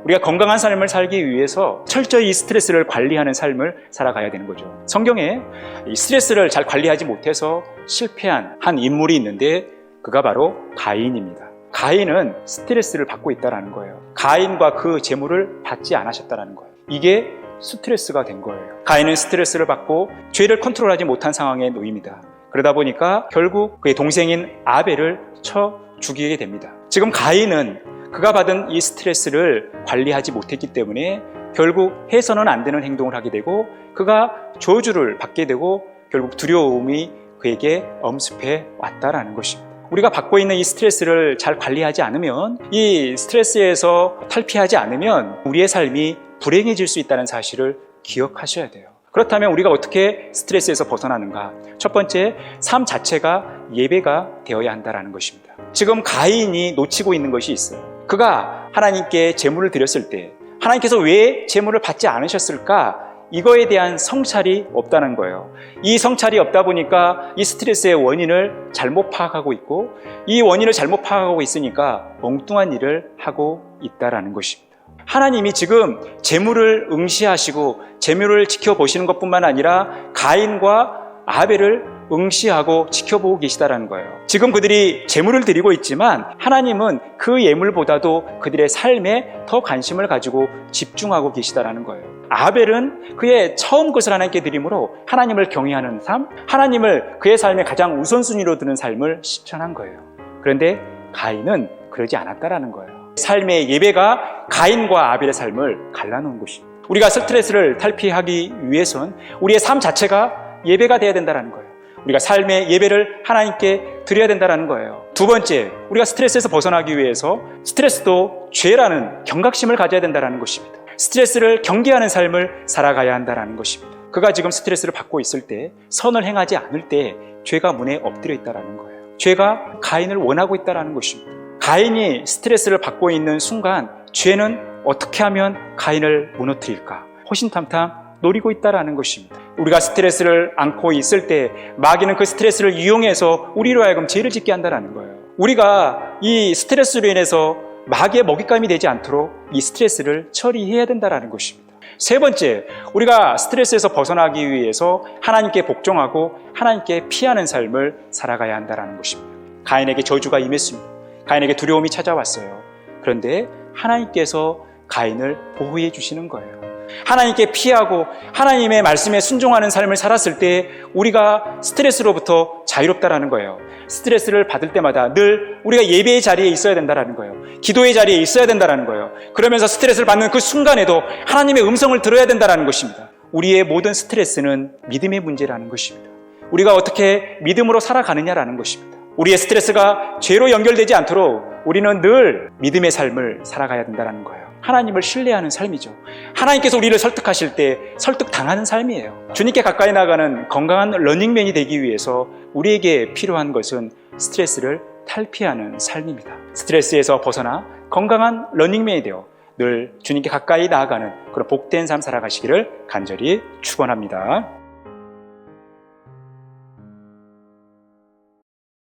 우리가 건강한 삶을 살기 위해서 철저히 이 스트레스를 관리하는 삶을 살아가야 되는 거죠. 성경에 이 스트레스를 잘 관리하지 못해서 실패한 한 인물이 있는데 그가 바로 가인입니다. 가인은 스트레스를 받고 있다는 거예요. 가인과 그 재물을 받지 않으셨다는 거예요. 이게 스트레스가 된 거예요. 가인은 스트레스를 받고 죄를 컨트롤하지 못한 상황에 놓입니다. 그러다 보니까 결국 그의 동생인 아벨을 쳐 죽이게 됩니다. 지금 가인은 그가 받은 이 스트레스를 관리하지 못했기 때문에 결국 해서는 안 되는 행동을 하게 되고 그가 저주를 받게 되고 결국 두려움이 그에게 엄습해 왔다라는 것입니다. 우리가 받고 있는 이 스트레스를 잘 관리하지 않으면, 이 스트레스에서 탈피하지 않으면 우리의 삶이 불행해질 수 있다는 사실을 기억하셔야 돼요. 그렇다면 우리가 어떻게 스트레스에서 벗어나는가? 첫 번째, 삶 자체가 예배가 되어야 한다는 것입니다. 지금 가인이 놓치고 있는 것이 있어요. 그가 하나님께 제물을 드렸을 때 하나님께서 왜 제물을 받지 않으셨을까? 이거에 대한 성찰이 없다는 거예요. 이 성찰이 없다 보니까 이 스트레스의 원인을 잘못 파악하고 있고, 이 원인을 잘못 파악하고 있으니까 엉뚱한 일을 하고 있다는 것입니다. 하나님이 지금 제물을 응시하시고 제물을 지켜보시는 것뿐만 아니라 가인과 아벨을 응시하고 지켜보고 계시다는 거예요. 지금 그들이 제물을 드리고 있지만 하나님은 그 예물보다도 그들의 삶에 더 관심을 가지고 집중하고 계시다는 거예요. 아벨은 그의 처음 것을 하나님께 드림으로 하나님을 경외하는 삶, 하나님을 그의 삶의 가장 우선순위로 두는 삶을 실천한 거예요. 그런데 가인은 그러지 않았다라는 거예요. 삶의 예배가 가인과 아벨의 삶을 갈라놓은 것입니다. 우리가 스트레스를 탈피하기 위해선 우리의 삶 자체가 예배가 되어야 된다는 거예요. 우리가 삶의 예배를 하나님께 드려야 된다는 거예요. 두 번째, 우리가 스트레스에서 벗어나기 위해서 스트레스도 죄라는 경각심을 가져야 된다는 것입니다. 스트레스를 경계하는 삶을 살아가야 한다는 것입니다. 그가 지금 스트레스를 받고 있을 때, 선을 행하지 않을 때 죄가 문에 엎드려 있다는 거예요. 죄가 가인을 원하고 있다는 것입니다. 가인이 스트레스를 받고 있는 순간 죄는 어떻게 하면 가인을 무너뜨릴까? 호신탐탐 노리고 있다는 것입니다. 우리가 스트레스를 안고 있을 때 마귀는 그 스트레스를 이용해서 우리로 하여금 죄를 짓게 한다는 거예요. 우리가 이 스트레스로 인해서 마귀의 먹잇감이 되지 않도록 이 스트레스를 처리해야 된다는 것입니다. 세 번째, 우리가 스트레스에서 벗어나기 위해서 하나님께 복종하고 하나님께 피하는 삶을 살아가야 한다는 것입니다. 가인에게 저주가 임했습니다. 가인에게 두려움이 찾아왔어요. 그런데 하나님께서 가인을 보호해 주시는 거예요. 하나님께 피하고 하나님의 말씀에 순종하는 삶을 살았을 때 우리가 스트레스로부터 자유롭다라는 거예요. 스트레스를 받을 때마다 늘 우리가 예배의 자리에 있어야 된다라는 거예요. 기도의 자리에 있어야 된다라는 거예요. 그러면서 스트레스를 받는 그 순간에도 하나님의 음성을 들어야 된다라는 것입니다. 우리의 모든 스트레스는 믿음의 문제라는 것입니다. 우리가 어떻게 믿음으로 살아가느냐라는 것입니다. 우리의 스트레스가 죄로 연결되지 않도록 우리는 늘 믿음의 삶을 살아가야 된다는 거예요. 하나님을 신뢰하는 삶이죠. 하나님께서 우리를 설득하실 때 설득당하는 삶이에요. 주님께 가까이 나가는 건강한 러닝맨이 되기 위해서 우리에게 필요한 것은 스트레스를 탈피하는 삶입니다. 스트레스에서 벗어나 건강한 러닝맨이 되어 늘 주님께 가까이 나아가는 그런 복된 삶 살아가시기를 간절히 축원합니다.